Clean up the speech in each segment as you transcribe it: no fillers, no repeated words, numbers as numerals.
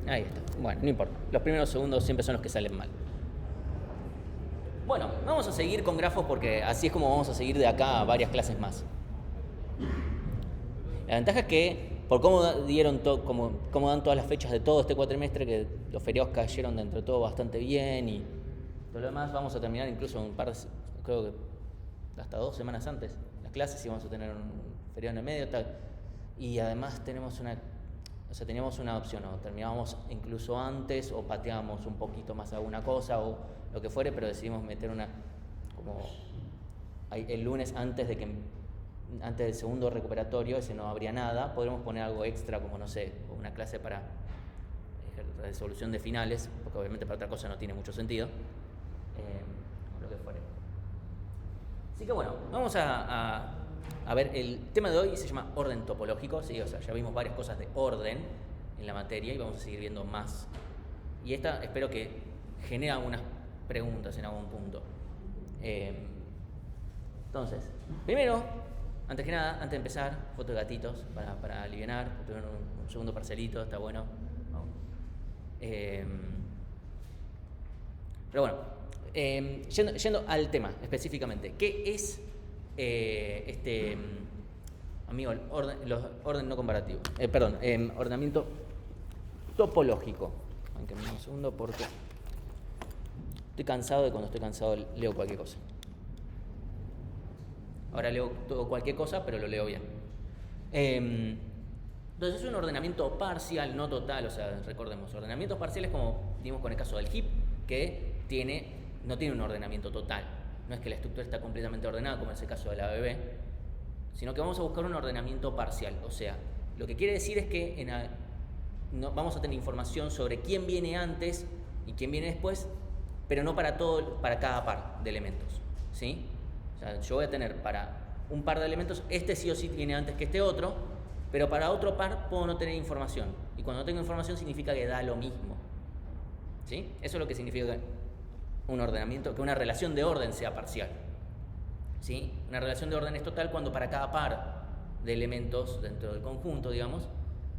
Ahí está. Bueno, no importa. Los primeros segundos siempre son los que salen mal. Bueno, vamos a seguir con grafos porque así es como vamos a seguir de acá a varias clases más. La ventaja es que, por cómo dan todas las fechas de todo este cuatrimestre, que los feriados cayeron dentro de todo bastante bien y todo lo demás, vamos a terminar incluso un par de, creo que hasta 2 semanas antes las clases y vamos a tener un feriado en el medio tal. Y además teníamos una opción, o terminábamos incluso antes o pateábamos un poquito más alguna cosa o lo que fuere, pero decidimos meter el lunes antes del segundo recuperatorio, ese no habría nada, podremos poner algo extra como, no sé, una clase para resolución de finales, porque obviamente para otra cosa no tiene mucho sentido, o lo que fuere. Así que bueno, vamos a ver, el tema de hoy se llama orden topológico, ¿sí? O sea, ya vimos varias cosas de orden en la materia y vamos a seguir viendo más. Y esta espero que genere algunas preguntas en algún punto. Entonces, primero, antes que nada, antes de empezar, foto de gatitos para aliviar, un segundo parcelito, está bueno. Pero bueno, yendo al tema específicamente, ¿qué es el orden no comparativo? Ordenamiento topológico. Aunque un segundo porque estoy cansado y cuando estoy cansado leo cualquier cosa. Ahora leo todo cualquier cosa, pero lo leo bien. Entonces es un ordenamiento parcial, no total. O sea, recordemos, ordenamientos parciales como vimos con el caso del HIP, que no tiene un ordenamiento total. No es que la estructura está completamente ordenada, como es el caso de la ABB, sino que vamos a buscar un ordenamiento parcial. O sea, lo que quiere decir es que vamos a tener información sobre quién viene antes y quién viene después, pero no para cada par de elementos, ¿sí? O sea, yo voy a tener para un par de elementos, este sí o sí viene antes que este otro, pero para otro par puedo no tener información. Y cuando no tengo información significa que da lo mismo, ¿sí? Eso es lo que significa un ordenamiento, que una relación de orden sea parcial, ¿sí? Una relación de orden es total cuando para cada par de elementos dentro del conjunto, digamos,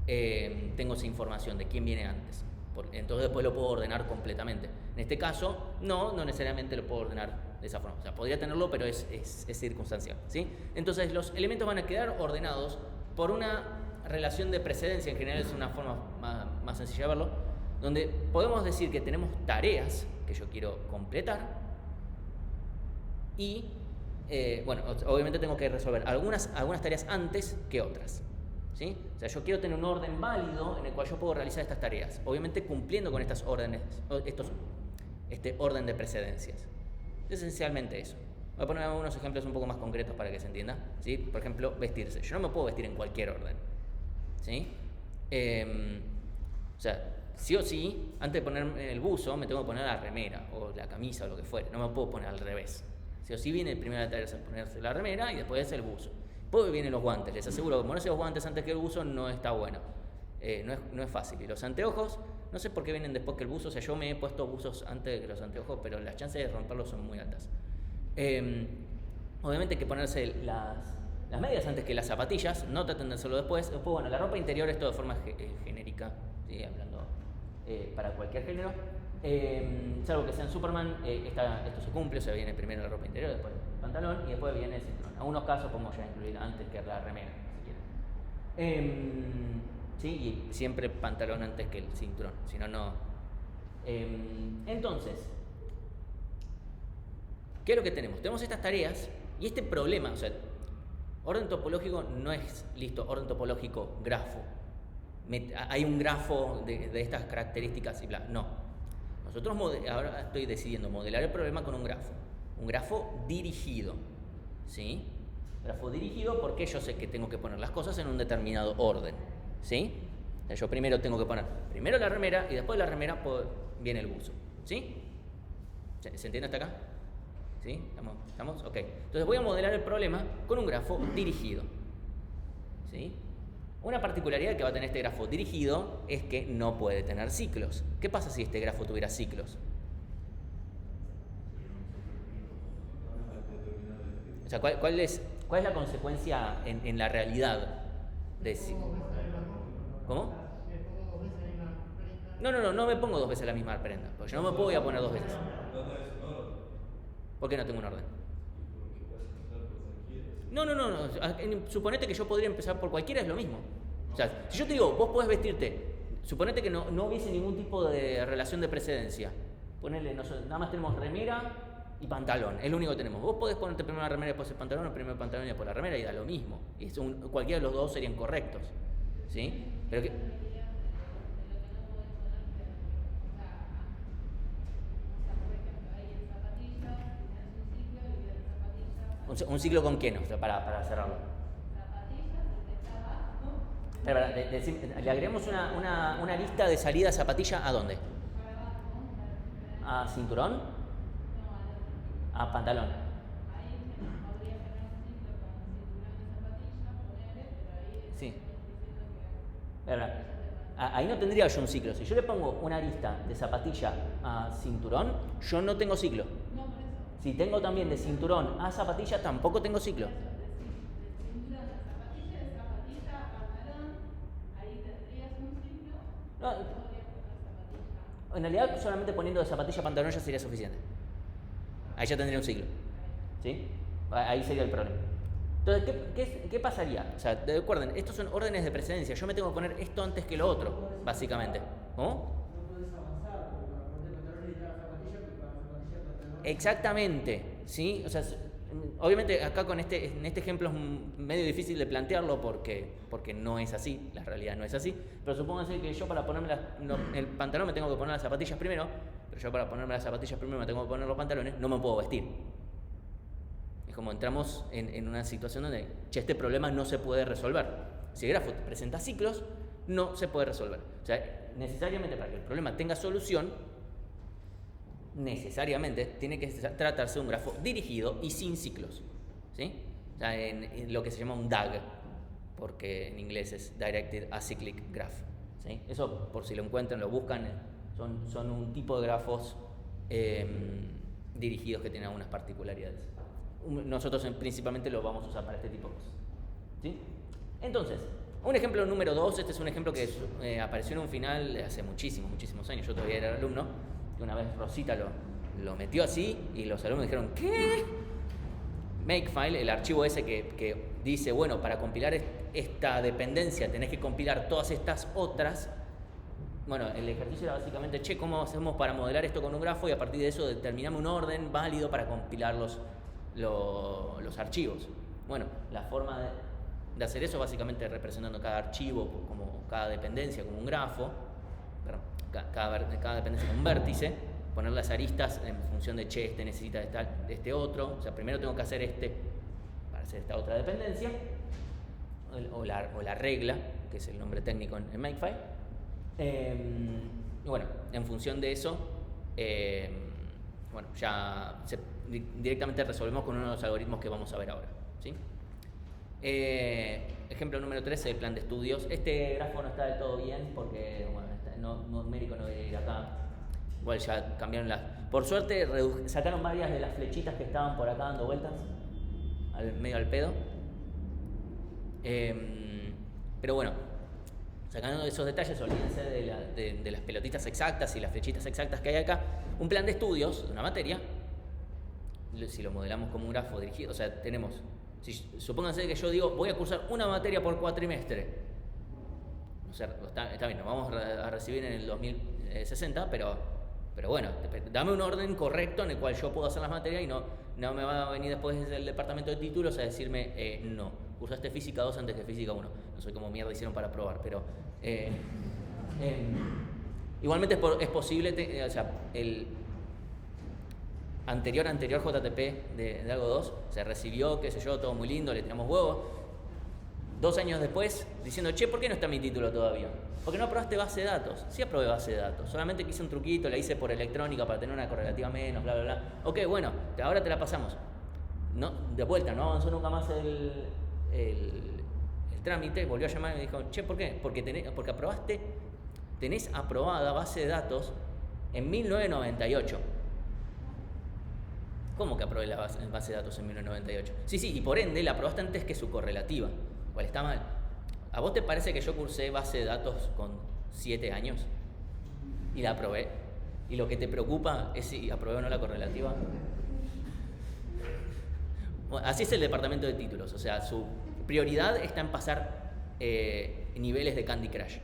tengo esa información de quién viene antes. Entonces después lo puedo ordenar completamente. En este caso, no necesariamente lo puedo ordenar de esa forma. O sea, podría tenerlo, pero es circunstancial, ¿sí? Entonces los elementos van a quedar ordenados por una relación de precedencia. En general es una forma más sencilla de verlo, donde podemos decir que tenemos tareas que yo quiero completar y, obviamente tengo que resolver algunas tareas antes que otras, ¿sí? O sea, yo quiero tener un orden válido en el cual yo puedo realizar estas tareas, obviamente cumpliendo con estas órdenes, este orden de precedencias. Es esencialmente eso. Voy a poner algunos ejemplos un poco más concretos para que se entienda, ¿sí? Por ejemplo, vestirse. Yo no me puedo vestir en cualquier orden, ¿sí? O sea, sí o sí, antes de ponerme el buzo, me tengo que poner la remera o la camisa o lo que fuere. No me puedo poner al revés. Sí o sí viene primero a ponerse la remera y después el buzo. Después vienen los guantes. Les aseguro que ponerse los guantes antes que el buzo no está bueno. No es fácil. Y los anteojos, no sé por qué vienen después que el buzo. O sea, yo me he puesto buzos antes que los anteojos, pero las chances de romperlos son muy altas. Obviamente hay que ponerse las medias antes que las zapatillas. No traten de hacerlo después. Después, bueno, la ropa interior es todo de forma genérica, ¿sí? Hablando para cualquier género. Salvo que sea en Superman, esto se cumple, o sea, viene primero la ropa interior, después el pantalón y después viene el cinturón. En algunos casos podemos ya incluir antes que la remera, si quieren. Sí, y siempre pantalón antes que el cinturón, si no, no. Entonces, ¿qué es lo que tenemos? Tenemos estas tareas y este problema, o sea, orden topológico no es listo, orden topológico, grafo. Hay un grafo de estas características y bla. No. Nosotros ahora estoy decidiendo modelar el problema con un grafo dirigido, ¿sí? Grafo dirigido porque yo sé que tengo que poner las cosas en un determinado orden, ¿sí? O sea, yo primero tengo que poner primero la remera y después de la remera viene el buzo, ¿sí? ¿Se entiende hasta acá? ¿Sí? ¿Estamos? Ok. Entonces voy a modelar el problema con un grafo dirigido, ¿sí? Una particularidad que va a tener este grafo dirigido es que no puede tener ciclos. ¿Qué pasa si este grafo tuviera ciclos? O sea, ¿cuál es la consecuencia en la realidad de si... ¿Cómo? No me pongo 2 veces la misma prenda, porque yo no me puedo poner 2 veces. ¿Por qué no tengo un orden? No. Suponete que yo podría empezar por cualquiera, es lo mismo. O sea, si yo te digo, vos podés vestirte, suponete que no hubiese ningún tipo de relación de precedencia. Ponele, nada más tenemos remera y pantalón, es lo único que tenemos. Vos podés ponerte primero la remera y después el pantalón, o primero el pantalón y después la remera, y da lo mismo. Y cualquiera de los dos serían correctos. ¿Sí? Pero que... ¿Un ciclo con quién? O sea, para cerrarlo. Le agregamos una lista de salida zapatilla, ¿a dónde? ¿A cinturón? ¿A pantalón? Sí. Ahí no tendría yo un ciclo. Si yo le pongo una lista de zapatilla a cinturón, yo no tengo ciclo. Si tengo también de cinturón a zapatilla, tampoco tengo ciclo. No, en realidad solamente poniendo de zapatilla a pantalón ya sería suficiente. Ahí ya tendría un ciclo. ¿Sí? Ahí sería el problema. Entonces, ¿qué pasaría? O sea, recuerden, estos son órdenes de precedencia. Yo me tengo que poner esto antes que lo otro, básicamente. ¿Cómo? Exactamente, ¿sí? O sea, obviamente acá en este ejemplo es medio difícil de plantearlo porque no es así, la realidad no es así, pero supónganse que yo para ponerme el pantalón me tengo que poner las zapatillas primero, pero yo para ponerme las zapatillas primero me tengo que poner los pantalones, no me puedo vestir. Es como entramos en una situación donde este problema no se puede resolver. Si el grafo presenta ciclos, no se puede resolver. O sea, necesariamente para que el problema tenga solución, necesariamente tiene que tratarse de un grafo dirigido y sin ciclos, ¿sí? O sea, en lo que se llama un DAG, porque en inglés es Directed Acyclic Graph, ¿sí? Eso, por si lo encuentran, lo buscan, son un tipo de grafos dirigidos que tienen algunas particularidades. Nosotros principalmente lo vamos a usar para este tipo de cosas, ¿sí? Entonces, un ejemplo número 2, este es un ejemplo que apareció en un final hace muchísimos años, yo todavía era alumno, que una vez Rosita lo metió así y los alumnos dijeron, ¿qué? Makefile, el archivo ese que dice, bueno, para compilar esta dependencia tenés que compilar todas estas otras. Bueno, el ejercicio era básicamente, ¿cómo hacemos para modelar esto con un grafo? Y a partir de eso determinamos un orden válido para compilar los archivos. Bueno, la forma de hacer eso básicamente representando cada archivo como cada dependencia como un grafo, cada dependencia con un vértice, poner las aristas en función de este necesita de este otro. O sea, primero tengo que hacer para hacer esta otra dependencia, o la regla, que es el nombre técnico en Makefile. Y bueno, en función de eso, bueno, ya directamente resolvemos con uno de los algoritmos que vamos a ver ahora, ¿sí? Ejemplo número 13 del plan de estudios. Este grafo no está del todo bien porque, bueno, numérico no debería ir acá. Igual ya cambiaron por suerte sacaron varias de las flechitas que estaban por acá dando vueltas medio al pedo. Pero bueno, sacando esos detalles, olvídense de las pelotitas exactas y las flechitas exactas que hay acá. Un plan de estudios de una materia, si lo modelamos como un grafo dirigido, o sea, tenemos, supónganse que yo digo, voy a cursar una materia por cuatrimestre. O sea, está bien, nos vamos a recibir en el 2060, pero bueno, dame un orden correcto en el cual yo puedo hacer las materias y no me va a venir después desde el departamento de títulos a decirme, no, cursaste física 2 antes que física 1. No sé cómo mierda hicieron para probar, pero igualmente es posible, o sea, el anterior JTP de algo 2 se recibió, qué sé yo, todo muy lindo, le tiramos huevos. 2 años después, diciendo, ¿por qué no está mi título todavía? Porque no aprobaste base de datos. Sí aprobé base de datos, solamente que hice un truquito, la hice por electrónica para tener una correlativa menos, bla, bla, bla. Ok, bueno, ahora te la pasamos. No, de vuelta, no avanzó nunca más el trámite, volvió a llamar y me dijo, ¿por qué? Porque tenés aprobada base de datos en 1998. ¿Cómo que aprobé la base de datos en 1998? Sí, y por ende la aprobaste antes que su correlativa, cual está mal. ¿A vos te parece que yo cursé base de datos con 7 años y la aprobé? ¿Y lo que te preocupa es si aprobé o no la correlativa? Bueno, así es el departamento de títulos, o sea, su prioridad está en pasar niveles de Candy Crush.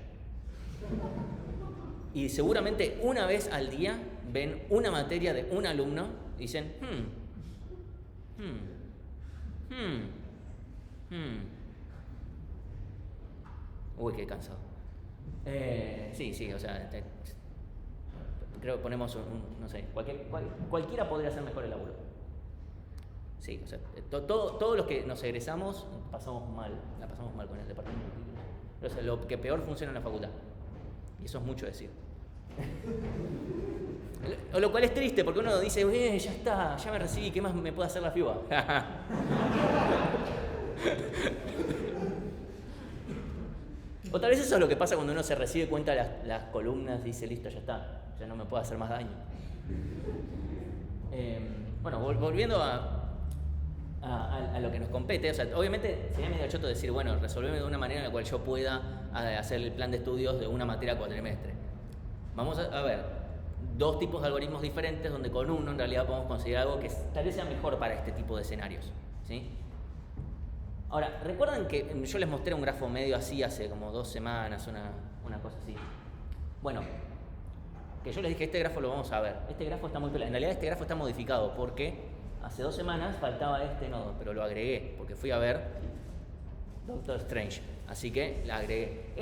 Y seguramente una vez al día ven una materia de un alumno y dicen, Uy, qué cansado. Sí, o sea, creo que ponemos no sé, cualquiera podría hacer mejor el laburo. Sí, o sea, todos los que nos egresamos la pasamos mal con el departamento de títulos. O sea, lo que peor funciona en la facultad. Y eso es mucho decir. Lo cual es triste, porque uno dice, ya está, ya me recibí, ¿qué más me puede hacer la FIUBA? O tal vez eso es lo que pasa cuando uno se recibe, cuenta las columnas y dice, listo, ya está, ya no me puede hacer más daño. Bueno, volviendo a lo que nos compete, o sea, obviamente sería medio choto decir, bueno, resolveme de una manera en la cual yo pueda hacer el plan de estudios de una materia cuatrimestre. Vamos a ver dos tipos de algoritmos diferentes donde con uno en realidad podemos conseguir algo que tal vez sea mejor para este tipo de escenarios, ¿sí? Ahora, ¿recuerdan que yo les mostré un grafo medio así hace como 2 semanas, una cosa así? Bueno, que yo les dije, este grafo lo vamos a ver. Este grafo está muy pelado. En realidad este grafo está modificado porque hace 2 semanas faltaba este nodo, pero lo agregué porque fui a ver Doctor Strange. Así que la agregué.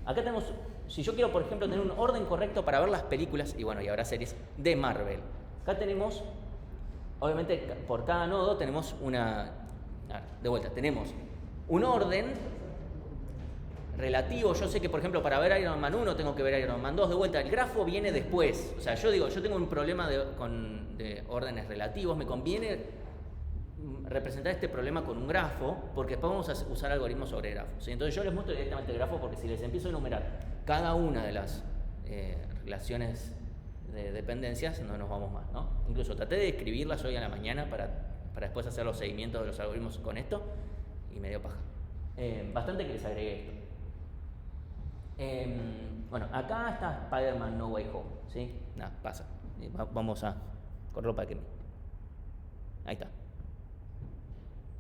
Acá tenemos, si yo quiero, por ejemplo, tener un orden correcto para ver las películas, y bueno, y habrá series de Marvel. Acá tenemos, obviamente, por cada nodo tenemos de vuelta, tenemos un orden relativo. Yo sé que, por ejemplo, para ver Iron Man 1 tengo que ver Iron Man 2. De vuelta, el grafo viene después. O sea, yo tengo un problema de órdenes relativos. Me conviene representar este problema con un grafo, porque después vamos a usar algoritmos sobre grafos, ¿sí? Entonces yo les muestro directamente el grafo, porque si les empiezo a enumerar cada una de las relaciones de dependencias, no nos vamos más, ¿no? Incluso traté de escribirlas hoy a la mañana para después hacer los seguimientos de los algoritmos con esto, y me dio paja. Bastante que les agregué esto. Bueno, acá está Spider-Man No Way Home, ¿sí? Nada, pasa. Vamos a correrlo para que... Ahí está.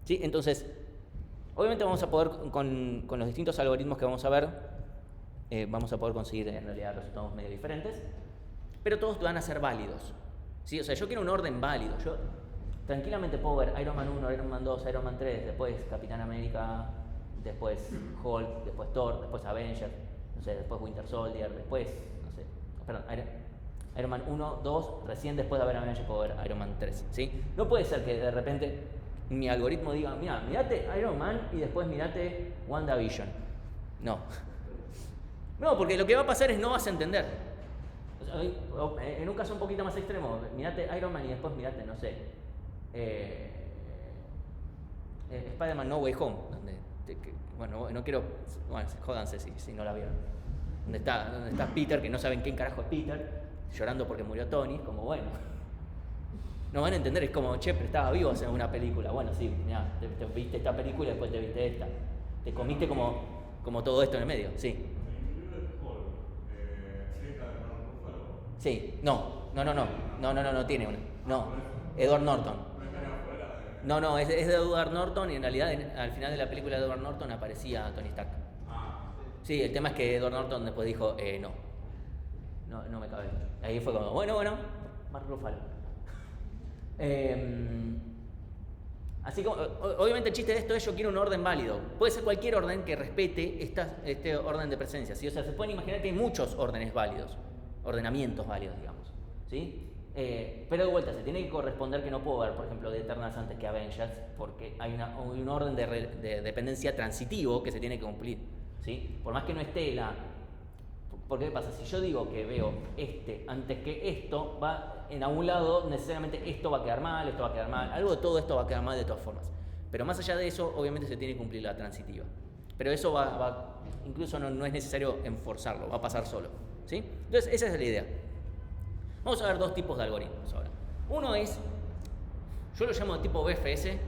¿Sí? Entonces, obviamente vamos a poder, con los distintos algoritmos que vamos a ver, vamos a poder conseguir en realidad resultados medio diferentes, pero todos van a ser válidos, ¿sí? O sea, yo quiero un orden válido. Yo tranquilamente puedo ver Iron Man 1, Iron Man 2, Iron Man 3, después Capitán América, después Hulk, después Thor, después Avengers, no sé, después Winter Soldier, después, no sé, perdón, Iron Man 1, 2, recién después de ver Avengers puedo ver Iron Man 3, ¿sí? No puede ser que de repente mi algoritmo diga, mira, mirate Iron Man y después mirate WandaVision. No, porque lo que va a pasar es no vas a entender. O sea, en un caso un poquito más extremo, mirate Iron Man y después mirate, no sé, Spider-Man No Way Home, bueno, no quiero, bueno, jódanse si no la vieron. Donde está Peter, que no saben quién carajo es Peter, llorando porque murió Tony, como bueno, no van a entender, es como, che, pero estaba vivo haciendo una película. Bueno, sí, mirá, te viste esta película y después te viste esta. Te comiste como todo esto en el medio, sí. Sí, no tiene una. No, Edward Norton. No, es de Edward Norton, y en realidad al final de la película de Edward Norton aparecía Tony Stark. Sí, el tema es que Edward Norton después dijo, no me cabe. Ahí fue como, bueno, Mark Ruffalo. Así que obviamente el chiste de esto es, yo quiero un orden válido. Puede ser cualquier orden que respete este orden de presencia, ¿sí? O sea, se pueden imaginar que hay muchos órdenes válidos, ordenamientos válidos, digamos, ¿sí? Pero de vuelta, se tiene que corresponder que no puedo ver, por ejemplo, de Eternals antes que Avengers, porque hay un orden de dependencia transitivo que se tiene que cumplir, ¿sí? Por más que no esté porque ¿qué pasa? Si yo digo que veo antes que esto, en algún lado necesariamente esto va a quedar mal, esto va a quedar mal, algo de todo esto va a quedar mal de todas formas. Pero más allá de eso, obviamente se tiene que cumplir la transitiva. Pero eso incluso no es necesario enforzarlo, va a pasar solo, ¿sí? Entonces, esa es la idea. Vamos a ver dos tipos de algoritmos ahora. Uno es Yo lo llamo de tipo BFS,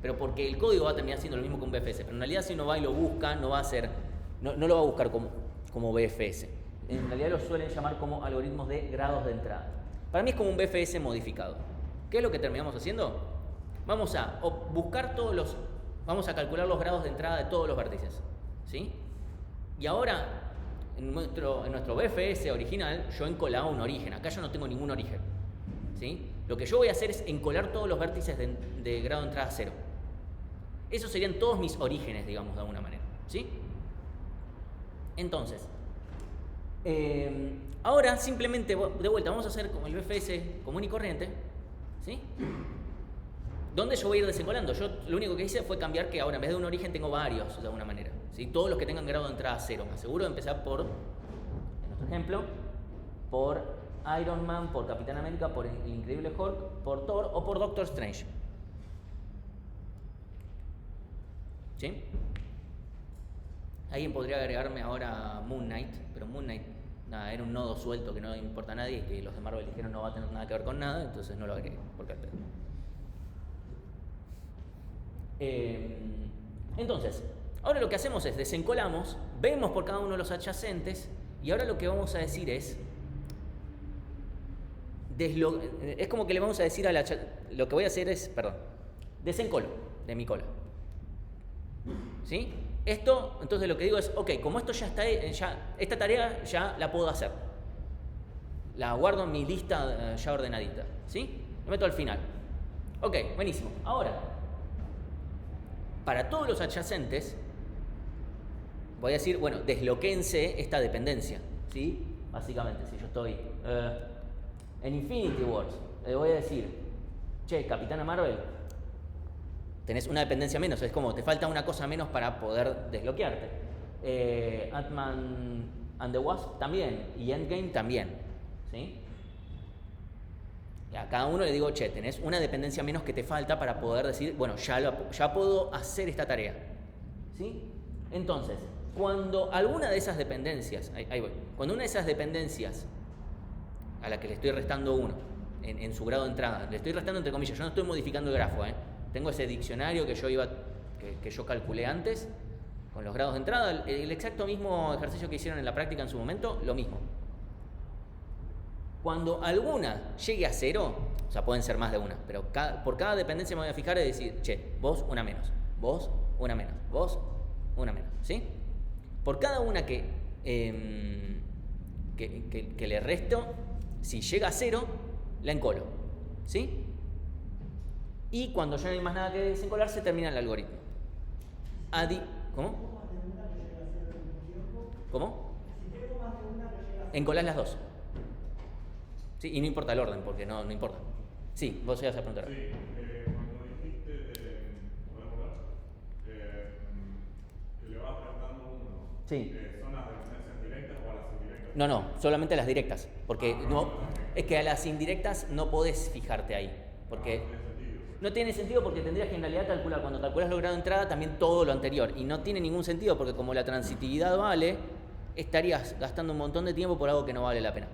pero porque el código va a terminar siendo lo mismo que un BFS. Pero en realidad si uno va y lo busca, no lo va a buscar como BFS. En realidad lo suelen llamar como algoritmos de grados de entrada. Para mí es como un BFS modificado. ¿Qué es lo que terminamos haciendo? Vamos a calcular los grados de entrada de todos los vértices, ¿sí? Y ahora, en nuestro BFS original, yo he encolado un origen. Acá yo no tengo ningún origen, ¿sí? Lo que yo voy a hacer es encolar todos los vértices de grado de entrada 0. Esos serían todos mis orígenes, digamos, de alguna manera, ¿sí? Entonces, ahora simplemente, de vuelta, vamos a hacer como el BFS común y corriente, ¿sí? ¿Dónde yo voy a ir desencolando? Yo lo único que hice fue cambiar que ahora en vez de un origen tengo varios, de alguna manera, ¿sí? Todos los que tengan grado de entrada 0. Me aseguro de empezar por, en nuestro ejemplo, por Iron Man, por Capitán América, por el Increíble Hulk, por Thor o por Doctor Strange. ¿Sí? Alguien podría agregarme ahora Moon Knight, pero Moon Knight, nada, era un nodo suelto que no importa a nadie y que los de Marvel dijeron no va a tener nada que ver con nada, entonces no lo agregué, porque al pedo. Entonces, ahora lo que hacemos es desencolamos, vemos por cada uno de los adyacentes y ahora lo que vamos a decir es como que le vamos a decir lo que voy a hacer es, desencolo de mi cola. ¿Sí? Esto, entonces lo que digo es, ok, como esto ya está, esta tarea ya la puedo hacer. La guardo en mi lista ya ordenadita, ¿sí? Lo meto al final. Ok, buenísimo. Ahora, para todos los adyacentes, voy a decir, bueno, desloquense esta dependencia, ¿sí? Básicamente, si yo estoy en Infinity Wars, le voy a decir, che, Capitana Marvel, tenés una dependencia menos, es como te falta una cosa menos para poder desbloquearte. Ant-Man and the Wasp también, y Endgame también, ¿sí? Y a cada uno le digo, che, tenés una dependencia menos que te falta para poder decir, bueno, ya puedo hacer esta tarea, ¿sí? Entonces, cuando alguna de esas dependencias, ahí voy, cuando una de esas dependencias a la que le estoy restando 1 en su grado de entrada, le estoy restando entre comillas, yo no estoy modificando el grafo, tengo ese diccionario que yo calculé antes con los grados de entrada, el exacto mismo ejercicio que hicieron en la práctica en su momento, lo mismo. Cuando alguna llegue a 0, o sea, pueden ser más de una, pero por cada dependencia me voy a fijar y decir, che, vos una menos, vos una menos, vos una menos, ¿sí? Por cada una que le resto, si llega a 0, la encolo, ¿sí? Y cuando ya no hay más nada que desencolar, se termina el algoritmo. ¿Cómo? ¿Cómo? Encolás las dos. Sí, y no importa el orden, porque no importa. Sí, vos ibas a preguntar. Sí, cuando dijiste que le vas restando 1, sí. ¿Son las dependencias directas o las indirectas? No, solamente las directas, porque es que a las indirectas no podés fijarte ahí, porque no tiene sentido porque tendrías que en realidad calcular, cuando calculas el grado de entrada, también todo lo anterior, y no tiene ningún sentido porque como la transitividad vale, estarías gastando un montón de tiempo por algo que no vale la pena.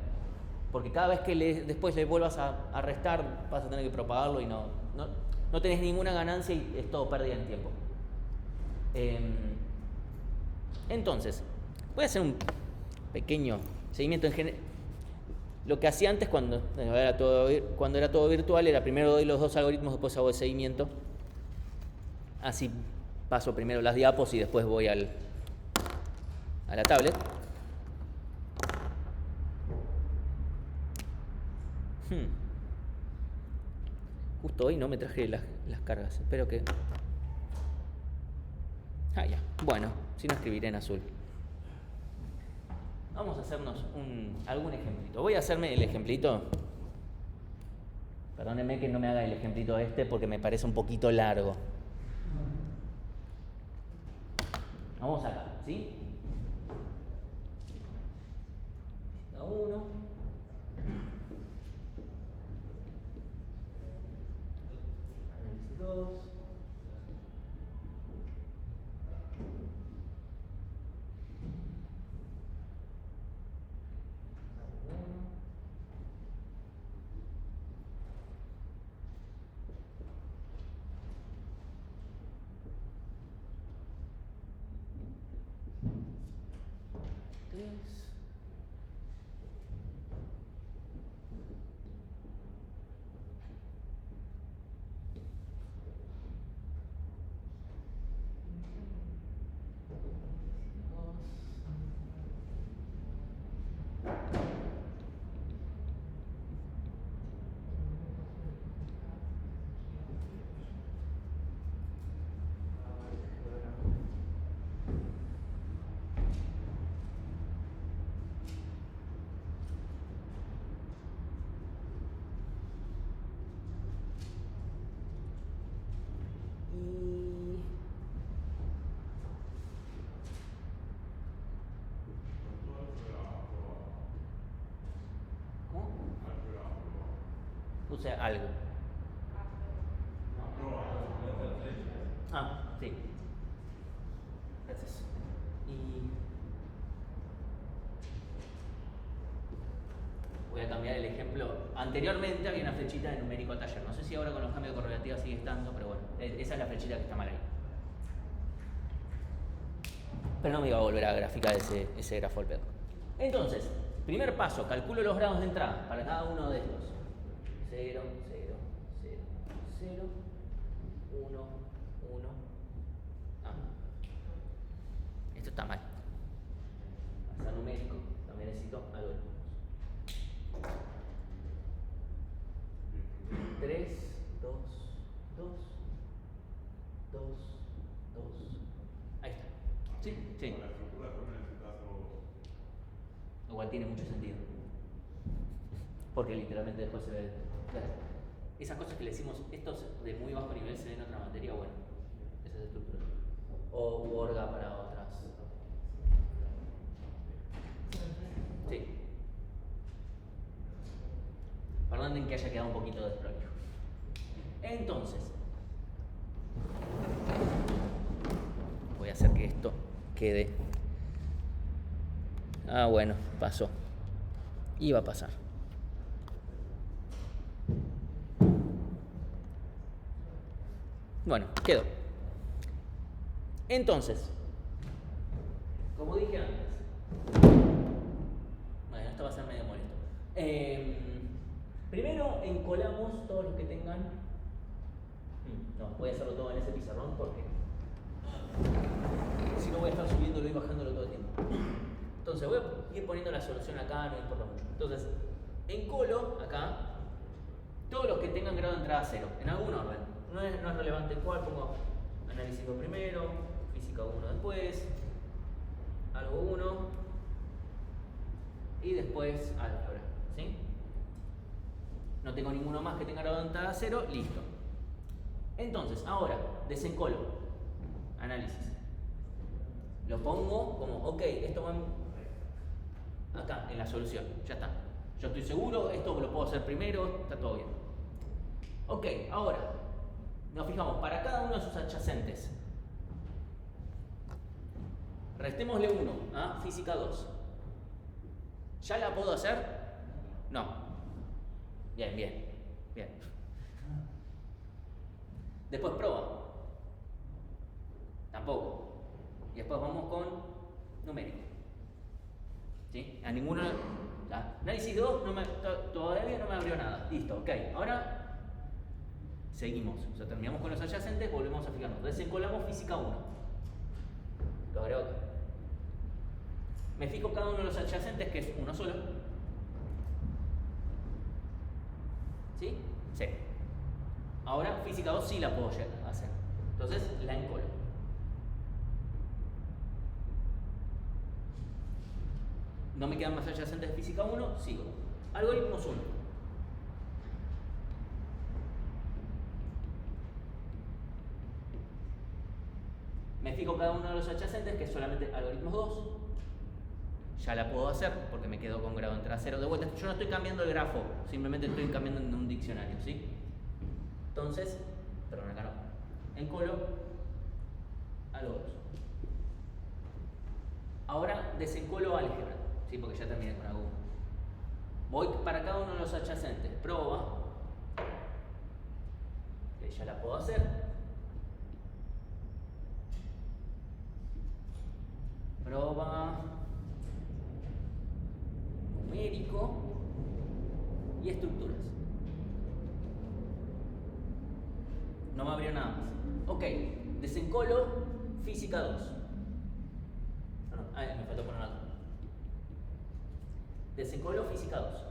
Porque cada vez que después le vuelvas a restar, vas a tener que propagarlo y no tenés ninguna ganancia y es todo pérdida de tiempo. Entonces, voy a hacer un pequeño seguimiento en general. Lo que hacía antes cuando era todo virtual era primero doy los dos algoritmos, después hago el seguimiento. Así paso primero las diapos y después voy a la tablet. Justo hoy no me traje las cargas. Espero que... ya. Bueno, si no escribiré en azul. Vamos a hacernos algún ejemplito. Voy a hacerme el ejemplito. Perdónenme que no me haga el ejemplito porque me parece un poquito largo. Vamos acá, ¿sí? A 1. Dos. Y ¿cómo? Puse algo. Ah, sí. Gracias. Y voy a cambiar el ejemplo. Anteriormente había una flechita de numérico a taller. No sé si ahora con los cambios de correlativa sigue estando, pero bueno, esa es la flechita que está mal ahí. Pero no me iba a volver a graficar ese grafo al pedo. Entonces, primer paso, calculo los grados de entrada para cada uno de estos. 0, 0, 0, 0, 1, 1. Ah, esto está mal. Pasar numérico, también necesito algoritmos. 3, 2, 2, 2, 2. Ahí está. Sí, sí. Para la estructura también necesitas algo. Igual tiene mucho sentido. Porque literalmente después se ve. Claro. Esas cosas que le decimos, estos de muy bajo nivel se ven en otra materia, bueno, esas estructuras. O Borga para otras. Sí. Perdonen que haya quedado un poquito desprolijo. Entonces, voy a hacer que esto quede. Ah, bueno, pasó. Iba a pasar. Bueno, quedó. Entonces, como dije antes, bueno, esto va a ser medio molesto. Primero encolamos todos los que tengan. No, voy a hacerlo todo en ese pizarrón porque si no voy a estar subiéndolo y bajándolo todo el tiempo. Entonces voy a ir poniendo la solución acá, no importa mucho. Entonces, encolo acá todos los que tengan grado de entrada 0, en algún orden. No es relevante cuál, pongo análisis primero, física 1 después, algo 1 y después álgebra, ¿sí? No tengo ninguno más que tenga grado de entrada 0, listo. Entonces, ahora, desencolo, análisis. Lo pongo como, ok, esto va acá, en la solución, ya está. Yo estoy seguro, esto lo puedo hacer primero, está todo bien. Ok, ahora, nos fijamos, para cada uno de sus adyacentes. Restémosle 1, ¿ah? Física 2. ¿Ya la puedo hacer? No. Bien, bien, bien. Después proba. Tampoco. Y después vamos con numérico. ¿Sí? A ninguno. Análisis 2 todavía no me abrió nada. Listo, ok. Ahora seguimos. O sea, terminamos con los adyacentes, volvemos a fijarnos. Desencolamos física 1. Lo agrego acá. Me fijo cada uno de los adyacentes, que es uno solo. ¿Sí? Sí. Ahora física 2 sí la puedo hacer. Entonces la encolo. No me quedan más adyacentes de física 1, sigo. Algoritmos 1. Me fijo cada uno de los adyacentes, que es solamente algoritmos 2. Ya la puedo hacer porque me quedo con grado de entrada 0 de vuelta. Yo no estoy cambiando el grafo, simplemente estoy cambiando en un diccionario, ¿sí? Entonces, perdón, acá no. Encolo algo 2. Ahora desencolo álgebra, ¿sí? Porque ya terminé con algo 1. Voy para cada uno de los adyacentes. Proba, que ya la puedo hacer. Proba numérico y estructuras. No me abrió nada más. Ok, desencolo física 2. Me faltó poner algo. Desencolo física 2.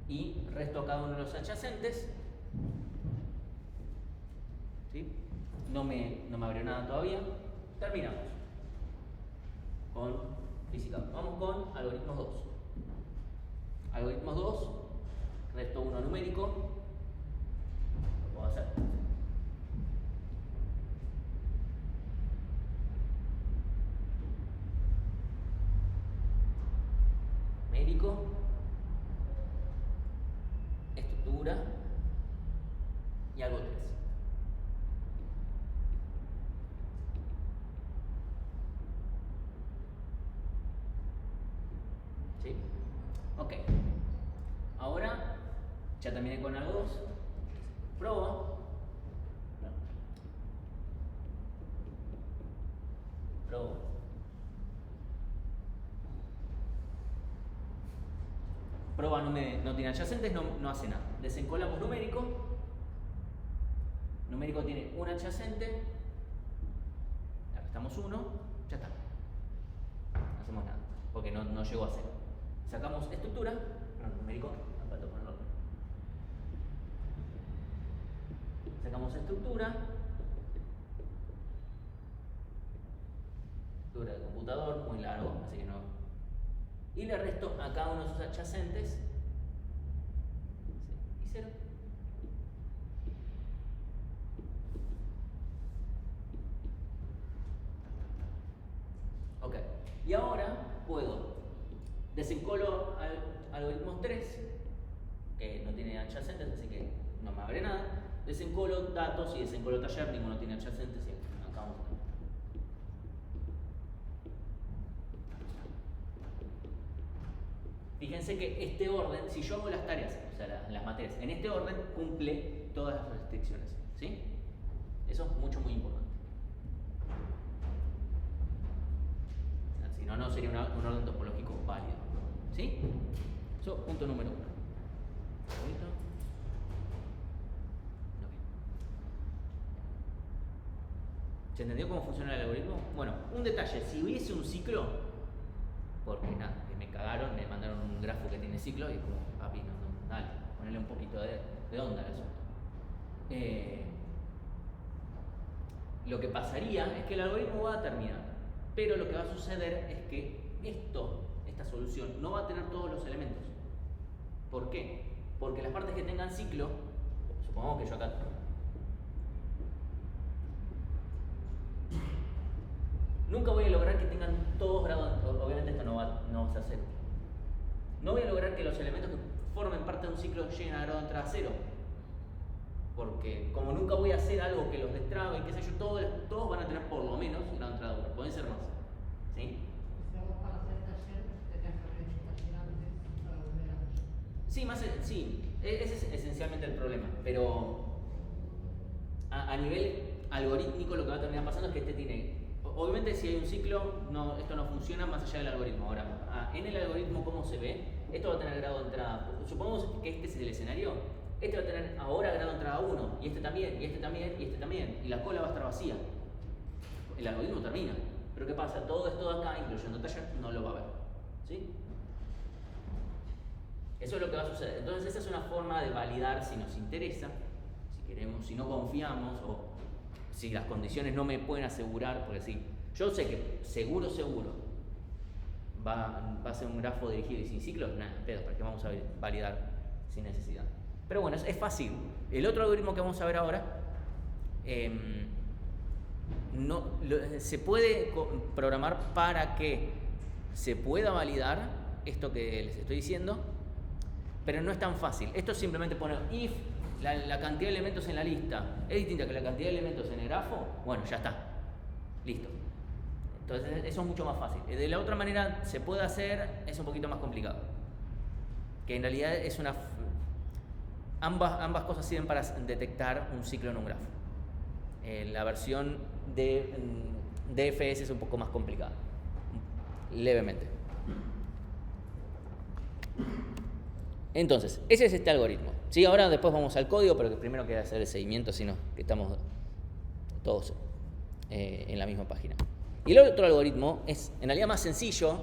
Y resto cada uno de los adyacentes. ¿Sí? No me abrió nada todavía. Terminamos con física. Vamos con algoritmos 2. Algoritmos 2 numérico, lo puedo hacer. Numérico, estructura y algo 3. ¿Sí? Ok. Ahora ya terminé con algo 2. Probo. Probo. Proba no tiene adyacentes, no hace nada. Desencolamos numérico. Numérico tiene un adyacente. Le restamos 1. Ya está. No hacemos nada. Porque no llegó a 0. Sacamos estructura. Perdón, numérico. Falta ponerlo. Sacamos estructura. Estructura de computador, muy largo, así que no. Y le resto a cada uno de sus adyacentes y 0. Ok. Y ahora puedo desencolo al algoritmo 3, que no tiene adyacentes, así que no me abre nada. Desencolo datos y desencolo taller, ninguno tiene adyacentes. Y acá vamos a ver. Fíjense que este orden, si yo hago las tareas, o sea, las materias, en este orden cumple todas las restricciones. ¿Sí? Eso es muy importante. Si no, no sería un orden topológico válido. ¿Sí? Eso, punto número 1. ¿Se entendió cómo funciona el algoritmo? Bueno, un detalle, si hubiese un ciclo, porque nada, que me cagaron, me mandaron un grafo que tiene ciclo y como, papi, no, dale, ponerle un poquito de onda al asunto. Lo que pasaría es que el algoritmo va a terminar, pero lo que va a suceder es que esta solución no va a tener todos los elementos. ¿Por qué? Porque las partes que tengan ciclo, supongamos que yo acá nunca voy a lograr que tengan todos grados, obviamente esto no va a ser 0. No voy a lograr que los elementos que formen parte de un ciclo lleguen a grado de entrada 0. Porque como nunca voy a hacer algo que los destrabe, qué sé yo, todos van a tener por lo menos grado de entrada 1. Pueden ser más. ¿Sí? Sí, ese es esencialmente el problema. Pero a nivel algorítmico lo que va a terminar pasando es que este tiene... Obviamente si hay un ciclo, esto no funciona más allá del algoritmo. Ahora, en el algoritmo, ¿cómo se ve? Esto va a tener grado de entrada. Supongamos que este es el escenario. Este va a tener ahora grado de entrada 1, y este también, y este también, y este también. Y la cola va a estar vacía. El algoritmo termina. Pero ¿qué pasa? Todo esto de acá, incluyendo taller, no lo va a ver. ¿Sí? Eso es lo que va a suceder. Entonces esa es una forma de validar si nos interesa, si queremos, si no confiamos o si las condiciones no me pueden asegurar, porque sí, yo sé que seguro va a ser un grafo dirigido y sin ciclos, nada, pedo, ¿para qué vamos a validar sin necesidad? Pero bueno, es fácil. El otro algoritmo que vamos a ver ahora se puede programar para que se pueda validar esto que les estoy diciendo, pero no es tan fácil. Esto es simplemente poner if la cantidad de elementos en la lista es distinta que la cantidad de elementos en el grafo, bueno, ya está, listo. Entonces eso es mucho más fácil. De la otra manera se puede hacer, es un poquito más complicado. Que en realidad es ambas cosas sirven para detectar un ciclo en un grafo. La versión de DFS es un poco más complicada, levemente. Entonces, ese es este algoritmo. ¿Sí? Ahora después vamos al código, pero que primero queda hacer el seguimiento, sino que estamos todos en la misma página. Y el otro algoritmo es en realidad más sencillo,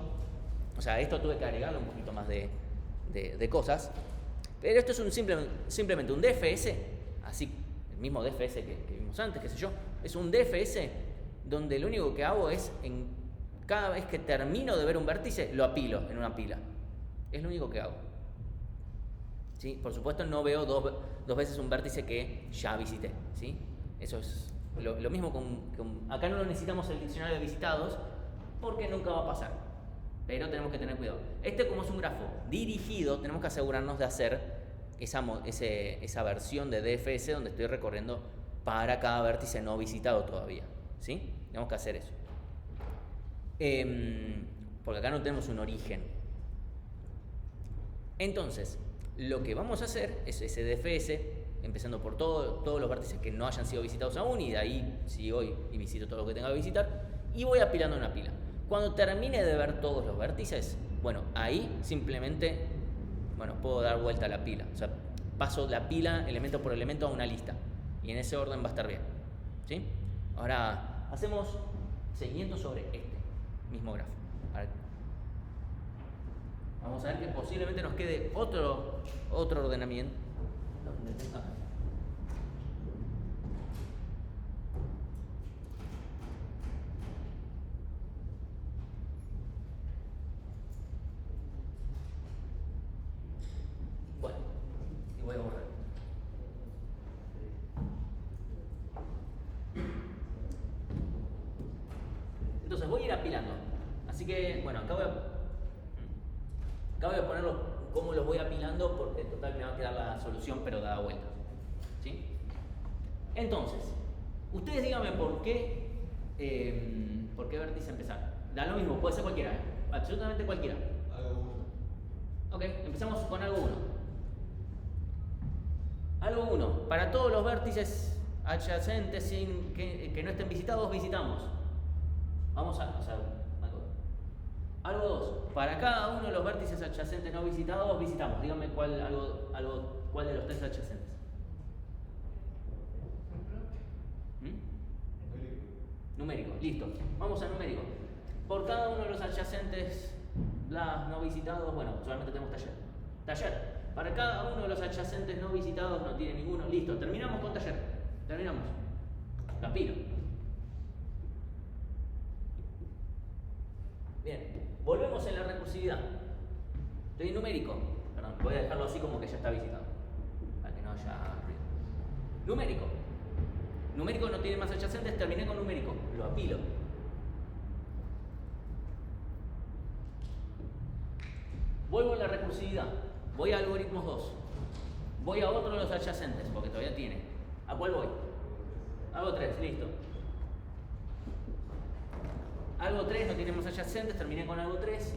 o sea, esto tuve que agregarle un poquito más de cosas, pero esto es simplemente un DFS, así, el mismo DFS que vimos antes, qué sé yo, es un DFS donde lo único que hago es, cada vez que termino de ver un vértice, lo apilo en una pila. Es lo único que hago. ¿sí? Por supuesto no veo dos veces un vértice que ya visité, ¿sí? Eso es lo mismo acá no necesitamos el diccionario de visitados porque nunca va a pasar, pero tenemos que tener cuidado. Como es un grafo dirigido, tenemos que asegurarnos de hacer esa versión de DFS donde estoy recorriendo para cada vértice no visitado todavía, ¿sí? Tenemos que hacer eso. Porque acá no tenemos un origen. Entonces, lo que vamos a hacer es ese DFS, empezando por todos los vértices que no hayan sido visitados aún, y de ahí sigo y visito todo lo que tenga que visitar, y voy apilando una pila. Cuando termine de ver todos los vértices, bueno, ahí simplemente, puedo dar vuelta a la pila. O sea, paso la pila elemento por elemento a una lista, y en ese orden va a estar bien, ¿sí? Ahora, hacemos seguimiento sobre este mismo grafo. Vamos a ver que posiblemente nos quede otro ordenamiento. Bueno, y voy a borrar. Entonces voy a ir apilando. Así que, acá voy a ponerlo cómo los voy apilando, porque en total me va a quedar la solución, pero dada vuelta, ¿sí? Entonces, ustedes díganme por qué vértice empezar. Da lo mismo, puede ser cualquiera, absolutamente cualquiera. Algo 1. Ok, empezamos con algo 1. Algo 1. Para todos los vértices adyacentes que no estén visitados, visitamos. Vamos a hacer algo 2. Para cada uno de los vértices adyacentes no visitados, visitamos. Díganme cuál de los 3 adyacentes. Numérico, listo. Vamos a numérico. Por cada uno de los adyacentes no visitados, solamente tenemos taller. Para cada uno de los adyacentes no visitados no tiene ninguno. Listo, terminamos con taller. Terminamos. Capiro. Bien, volvemos en la recursividad. Estoy en numérico. Perdón, voy a dejarlo así como que ya está visitado, para que no haya ruido. Numérico. Numérico no tiene más adyacentes, terminé con numérico. Lo apilo. Vuelvo a la recursividad. Voy a algoritmos 2. Voy a otro de los adyacentes, porque todavía tiene. ¿A cuál voy? Algo 3, listo. Algo 3 no tiene más adyacentes, terminé con algo 3.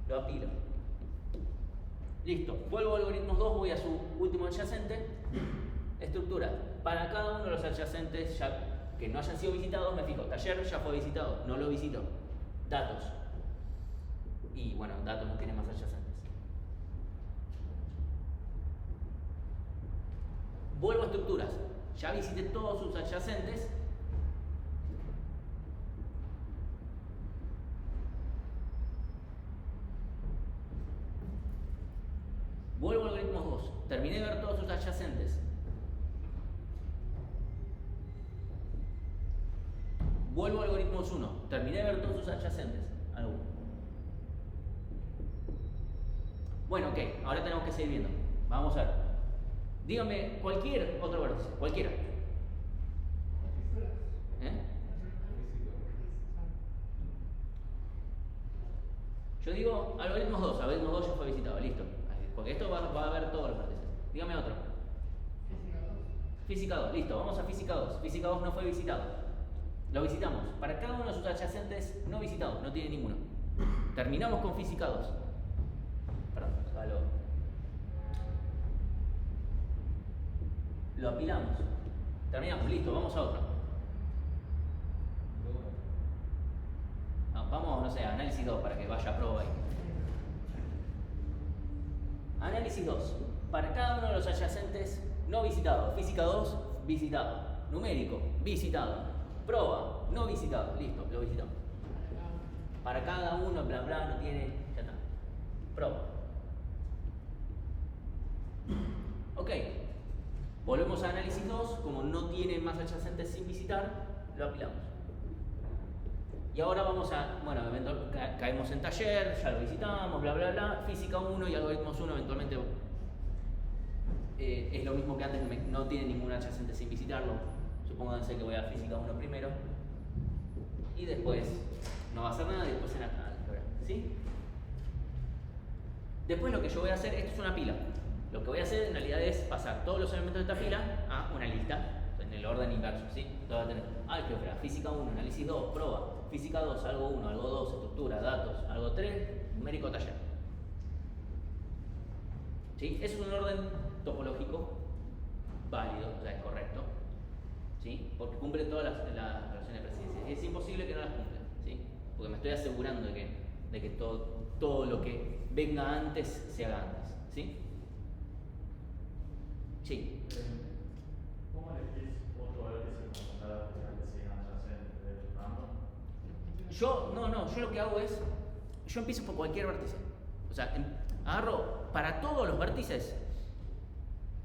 Lo apilo. Listo. Vuelvo a algoritmos 2, voy a su último adyacente. Estructura. Para cada uno de los adyacentes que no hayan sido visitados, me fijo. Taller ya fue visitado, no lo visito. Datos. Y datos no tiene más adyacentes. Vuelvo a estructuras. Ya visité todos sus adyacentes. Vuelvo a algoritmos 2. Terminé de ver todos sus adyacentes. Vuelvo a algoritmos 1. Terminé de ver todos sus adyacentes. Algo. Ok. Ahora tenemos que seguir viendo. Vamos a ver. Dígame cualquier otro vértice. Cualquiera. Yo digo algoritmos 2. Algoritmos 2 ya fue visitado. Listo. Porque esto va a ver todos los vértices. Dígame otro. Física 2. Listo. Vamos a física 2. Física 2 no fue visitado. Lo visitamos. Para cada uno de sus adyacentes no visitados. No tiene ninguno. Terminamos con física 2. Perdón. Lo apilamos. Terminamos. Listo. Vamos a otro. Vamos, análisis 2 para que vaya a prueba ahí. Análisis 2. Para cada uno de los adyacentes no visitados. Física 2, visitado. Numérico, visitado. Prueba, no visitado. Listo, lo visitamos. Para cada uno, bla bla, no tiene. Ya está. Prueba. Ok. Volvemos a análisis 2. Como no tiene más adyacentes sin visitar, lo apilamos. Y Y ahora vamos a, bueno, caemos en taller, ya lo visitamos, bla, bla, bla, física 1 y algoritmos 1 eventualmente es lo mismo que antes, no tiene ningún adyacente sin visitarlo. Supónganse que voy a física 1 primero y después no va a hacer nada y después en álgebra, ¿sí? Después lo que yo voy a hacer, esto es una pila. Lo que voy a hacer en realidad es pasar todos los elementos de esta pila a una lista, en el orden inverso, ¿sí? Entonces va a tener álgebra, física 1, análisis 2, prueba, física 2, algo 1, algo 2, estructura, datos, algo 3, numérico, taller. ¿Sí? Eso es un orden topológico válido, o sea, es correcto, ¿sí? Porque cumple todas las relaciones de presidencia. Es imposible que no las cumpla, ¿sí? Porque me estoy asegurando de que todo lo que venga antes se haga antes, ¿sí? Sí. ¿Cómo elegís otro vértice para contar que sigan adyacentes del random? Yo lo que hago es, yo empiezo por cualquier vértice. O sea, agarro para todos los vértices.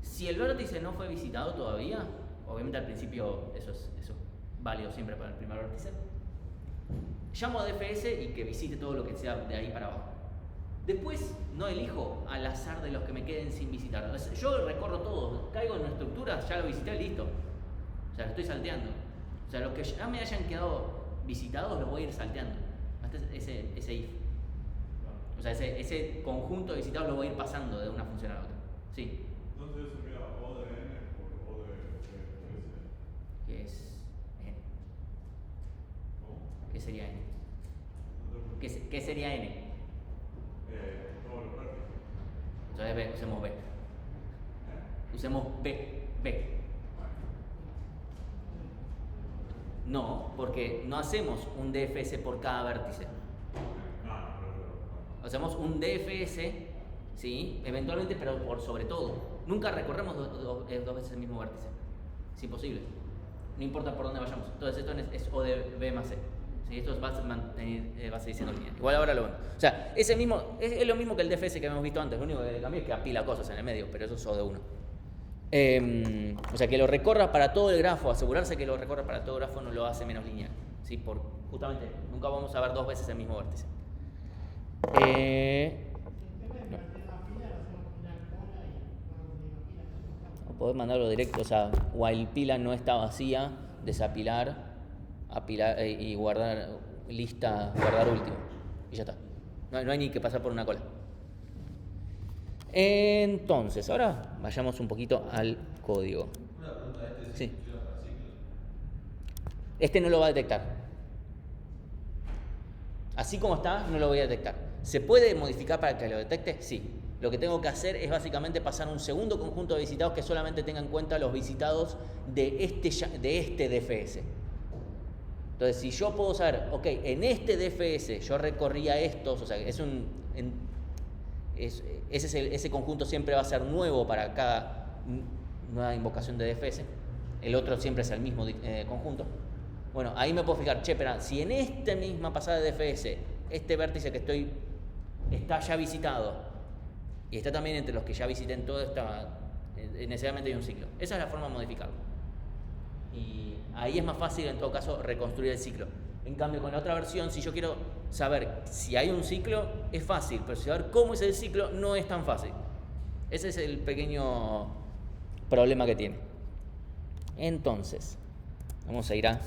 Si el vértice no fue visitado todavía, obviamente al principio eso es válido siempre para el primer vértice, llamo a DFS y que visite todo lo que sea de ahí para abajo. Después no elijo al azar de los que me queden sin visitar. Yo recorro todo, caigo en una estructura, ya lo visité, listo. O sea, lo estoy salteando. O sea, los que ya me hayan quedado visitados los voy a ir salteando. Hasta ese if. O sea, ese conjunto de visitados lo voy a ir pasando de una función a la otra. Sí. Entonces eso sería O de N por O de S. ¿Qué es N? ¿Cómo? ¿Qué sería N? ¿Qué sería N? Todos los vértices. Entonces usemos B. Usemos B. No, porque no hacemos un DFS por cada vértice. Hacemos un DFS, ¿sí? Eventualmente, pero por sobre todo. Nunca recorremos dos veces el mismo vértice. Es imposible. No importa por dónde vayamos. Entonces esto es O de B más C. ¿Sí? Esto va a seguir siendo lineal. Igual ahora lo vemos. O sea, es lo mismo que el DFS que habíamos visto antes. Lo único que cambia es que apila cosas en el medio, pero eso es O de 1. O sea, que lo recorra para todo el grafo, asegurarse que lo recorra para todo el grafo no lo hace menos lineal. ¿Sí? Justamente, nunca vamos a ver dos veces el mismo vértice. No podés mandarlo directo, o sea, while pila no está vacía, desapilar, apilar y guardar lista, guardar último. Y ya está. No hay ni que pasar por una cola. Entonces, ahora vayamos un poquito al código. Una pregunta, Sí. funciona para ciclos? Este no lo va a detectar. Así como está, no lo voy a detectar. ¿Se puede modificar para que lo detecte? Sí. Lo que tengo que hacer es básicamente pasar un segundo conjunto de visitados que solamente tenga en cuenta los visitados de este DFS. Entonces, si yo puedo saber, ok, en este DFS yo recorría estos, o sea, ese conjunto siempre va a ser nuevo para cada nueva invocación de DFS. El otro siempre es el mismo conjunto. Bueno, ahí me puedo fijar, espera, si en esta misma pasada de DFS, este vértice que está ya visitado, y está también entre los que ya visité en todo necesariamente hay un ciclo. Esa es la forma de modificarlo. Y ahí es más fácil, en todo caso, reconstruir el ciclo. En cambio, con la otra versión, si yo quiero saber si hay un ciclo, es fácil, pero saber cómo es el ciclo no es tan fácil. Ese es el pequeño problema que tiene. Entonces, vamos a ir a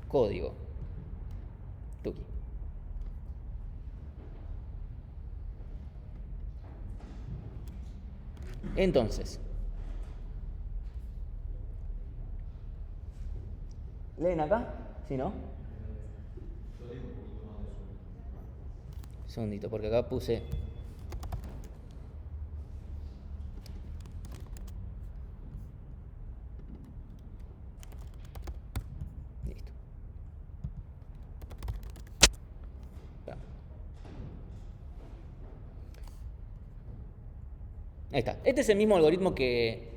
código. Tuki. Entonces, ¿leen acá? ¿Sí, no? Un segundito, porque acá puse... Listo. Ahí está. Este es el mismo algoritmo que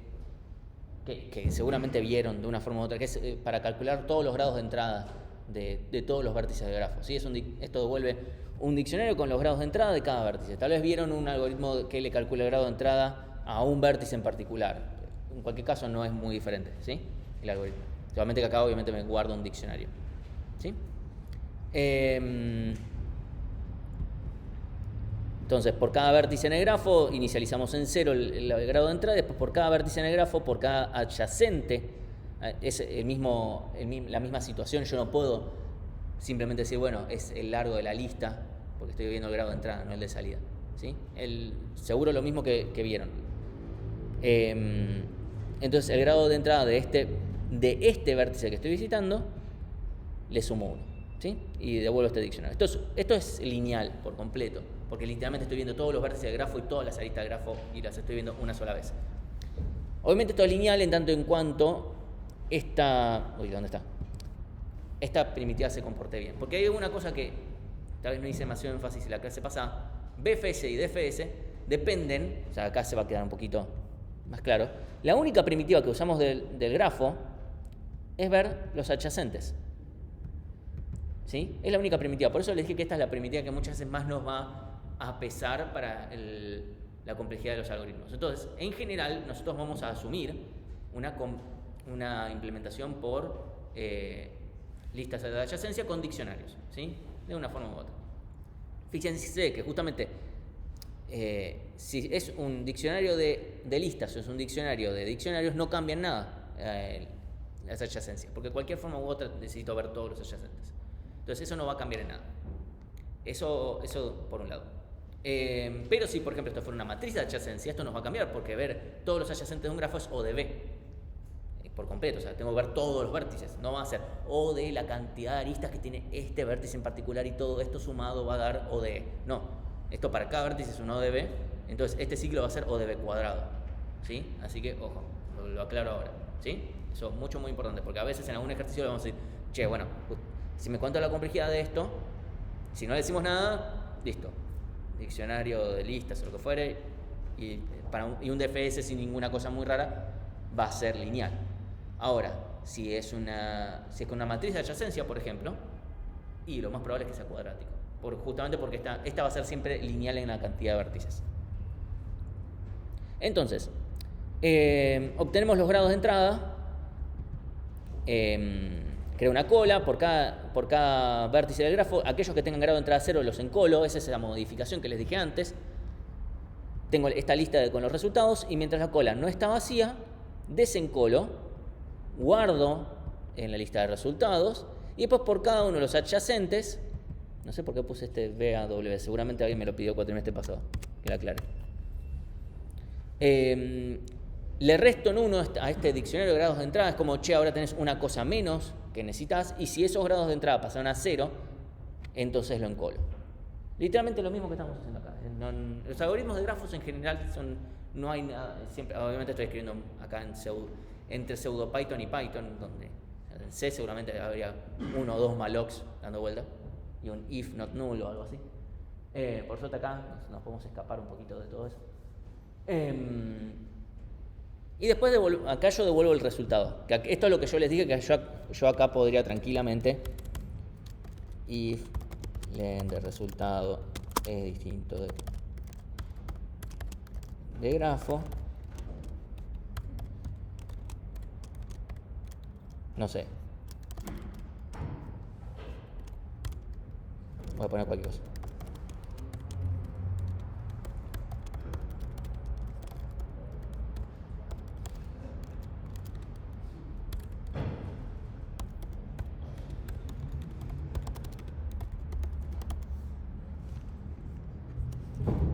seguramente vieron de una forma u otra, que es para calcular todos los grados de entrada de todos los vértices del grafo. ¿Sí? Esto devuelve un diccionario con los grados de entrada de cada vértice. Tal vez vieron un algoritmo que le calcula el grado de entrada a un vértice en particular. En cualquier caso no es muy diferente, ¿sí? El algoritmo. Solamente que acá obviamente me guardo un diccionario. ¿Sí? Entonces, por cada vértice en el grafo, inicializamos en 0 el grado de entrada, después por cada vértice en el grafo, por cada adyacente, es la misma situación. Yo no puedo simplemente decir, bueno, es el largo de la lista, porque estoy viendo el grado de entrada, no el de salida. ¿Sí? Seguro lo mismo que vieron. Entonces, el grado de entrada de este vértice que estoy visitando, le sumo 1. ¿Sí? Y devuelvo este diccionario. Esto es lineal por completo, porque literalmente estoy viendo todos los vértices del grafo y todas las aristas del grafo y las estoy viendo una sola vez. Obviamente esto es lineal en tanto en cuanto esta primitiva se comporte bien. Porque hay una cosa que tal vez no hice demasiado énfasis en la clase pasada. BFS y DFS dependen, o sea, acá se va a quedar un poquito más claro. La única primitiva que usamos del grafo es ver los adyacentes. ¿Sí? Es la única primitiva. Por eso les dije que esta es la primitiva que muchas veces más nos va a pesar para la complejidad de los algoritmos. Entonces, en general, nosotros vamos a asumir una implementación por listas de adyacencia con diccionarios, ¿sí? De una forma u otra. Fíjense que justamente si es un diccionario de listas o es un diccionario de diccionarios, no cambian nada las adyacencias, porque de cualquier forma u otra necesito ver todos los adyacentes. Entonces eso no va a cambiar en nada. Eso por un lado. Pero si, por ejemplo, esto fuera una matriz de adyacencia, esto nos va a cambiar, porque ver todos los adyacentes de un grafo es O de B. Por completo, o sea, tengo que ver todos los vértices. No va a ser O de la cantidad de aristas que tiene este vértice en particular y todo esto sumado va a dar O de E. No, esto para cada vértice es un O de B, entonces este ciclo va a ser O de B cuadrado. ¿Sí? Así que, ojo, lo aclaro ahora. ¿Sí? Eso es muy importante, porque a veces en algún ejercicio le vamos a decir, che, bueno, si me cuento la complejidad de esto, si no le decimos nada, listo. Diccionario de listas o lo que fuere, y un DFS sin ninguna cosa muy rara, va a ser lineal. Ahora, si es con una matriz de adyacencia, por ejemplo, y lo más probable es que sea cuadrático, justamente porque esta va a ser siempre lineal en la cantidad de vértices. Entonces, obtenemos los grados de entrada. Creo una cola por cada vértice del grafo. Aquellos que tengan grado de entrada 0 los encolo. Esa es la modificación que les dije antes. Tengo esta lista con los resultados y mientras la cola no está vacía, desencolo, guardo en la lista de resultados y después por cada uno de los adyacentes, no sé por qué puse este BAW, seguramente alguien me lo pidió cuatrimestre pasado, que la aclare. Le resto en 1 a este diccionario de grados de entrada. Es como, che, ahora tenés una cosa menos que necesitas, y si esos grados de entrada pasaron a 0, entonces lo encolo. Literalmente lo mismo que estamos haciendo acá. Los algoritmos de grafos en general no hay nada, siempre, obviamente estoy escribiendo acá entre pseudo Python y Python, donde en C seguramente habría 1 o 2 mallocs dando vuelta, y un if not null o algo así. Por suerte acá nos podemos escapar un poquito de todo eso. Y después acá yo devuelvo el resultado. Que esto es lo que yo les dije, que yo acá podría tranquilamente, if len de resultado es distinto de grafo, no sé, voy a poner cualquier cosa.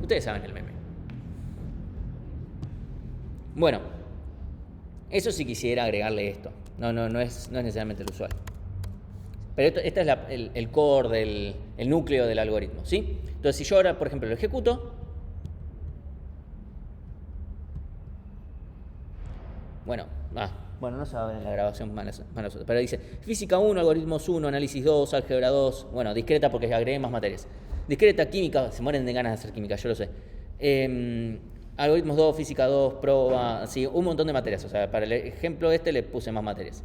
Ustedes saben el meme. Bueno, eso si quisiera agregarle esto. No es necesariamente el usual. Pero este es el core el núcleo del algoritmo, ¿sí? Entonces, si yo ahora, por ejemplo, lo ejecuto, bueno, no se va a ver en la grabación, pero dice física 1, algoritmos 1, análisis 2, álgebra 2, bueno, discreta porque agregué más materias. Discreta, química, se mueren de ganas de hacer química, yo lo sé. Algoritmos 2, física 2, proba, sí, un montón de materias. O sea, para el ejemplo le puse más materias.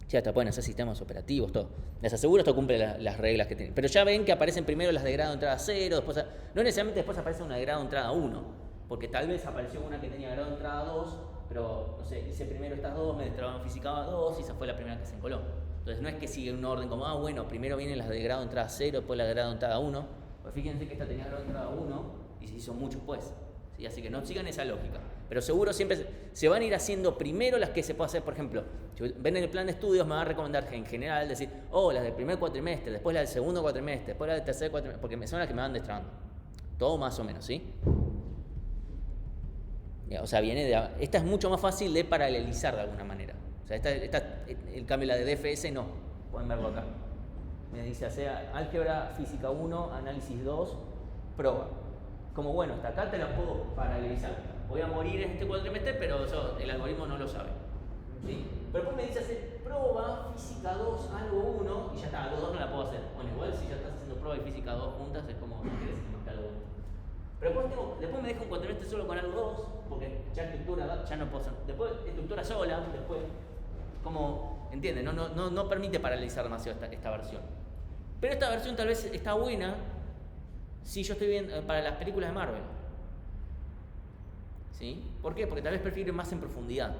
Sí, hasta pueden hacer sistemas operativos, todo. Les aseguro esto cumple las reglas que tienen. Pero ya ven que aparecen primero las de grado de entrada 0, después, no necesariamente después aparece una de grado de entrada 1, porque tal vez apareció una que tenía grado de entrada 2, pero, no sé, hice primero estas dos, me destrabaron física 2 y esa fue la primera que se encoló. Entonces no es que sigue un orden como, bueno, primero vienen las de grado de entrada 0, después las de grado de entrada 1. Pues fíjense que esta tenía grado de entrada 1 y se hizo mucho después. ¿Sí? Así que no sigan esa lógica. Pero seguro siempre se van a ir haciendo primero las que se puede hacer. Por ejemplo, si ven en el plan de estudios, me va a recomendar en general decir, las del primer cuatrimestre, después las del segundo cuatrimestre, después las del tercer cuatrimestre, porque son las que me van destrabando. Todo más o menos, ¿sí? O sea, esta es mucho más fácil de paralelizar de alguna manera. O sea, el cambio la de DFS no. Pueden verlo acá. Me dice, álgebra, física 1, análisis 2, prueba. Como bueno, hasta acá te la puedo paralelizar. Voy a morir en este cuatrimestre, pero el algoritmo no lo sabe. ¿Sí? Pero después me dice hacer prueba, física 2, algo 1, y ya está, algo 2 no la puedo hacer. Bueno, igual si ya estás haciendo prueba y física 2 juntas, es como, no querés más que algo 1. Pero después me deja un cuatrimestre solo con algo 2, porque ya estructura, ya no puedo hacer. Después estructura sola, después, como, ¿entienden? No permite paralizar demasiado esta versión. Pero esta versión tal vez está buena si yo estoy viendo para las películas de Marvel. ¿Sí? ¿Por qué? Porque tal vez prefiero ir más en profundidad.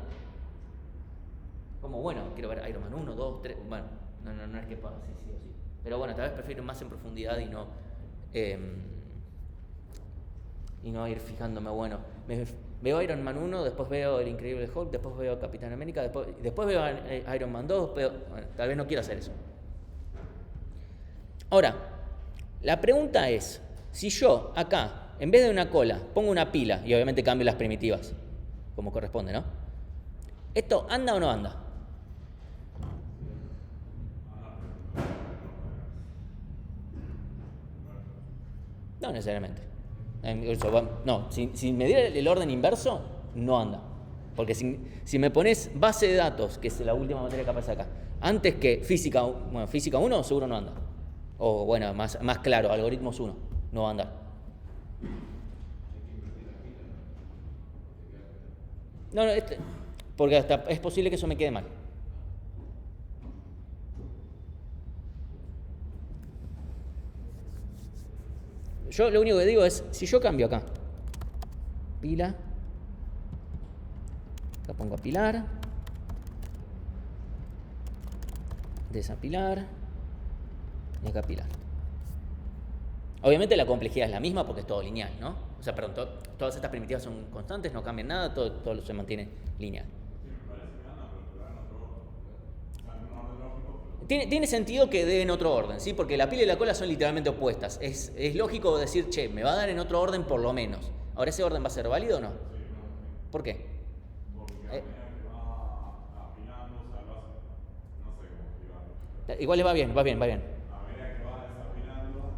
Como, bueno, quiero ver Iron Man 1, 2, 3. Bueno, no es que pueda, sí o sí. Pero bueno, tal vez prefiero ir más en profundidad y no ir fijándome, bueno, veo Iron Man 1, después veo El Increíble Hulk, después veo Capitán América, después veo Iron Man 2, bueno, tal vez no quiero hacer eso. Ahora, la pregunta es, si yo acá, en vez de una cola, pongo una pila, y obviamente cambio las primitivas, como corresponde, ¿no? ¿Esto anda o no anda? No necesariamente. No, si me diera el orden inverso, no anda. Porque si me pones base de datos, que es la última materia que aparece acá, antes que física 1, seguro no anda. O bueno, más claro, algoritmos 1, no va a andar. No, porque hasta es posible que eso me quede mal. Yo lo único que digo es, si yo cambio acá, pila, acá pongo apilar, desapilar y acá apilar. Obviamente la complejidad es la misma porque es todo lineal, ¿no? O sea, perdón, todas estas primitivas son constantes, no cambian nada, todo se mantiene lineal. Tiene sentido que dé en otro orden, ¿sí? Porque la pila y la cola son literalmente opuestas. Es lógico decir, me va a dar en otro orden por lo menos. Ahora, ¿ese orden va a ser válido o no? ¿Por qué? Igual le va bien. A medida que va desapilando,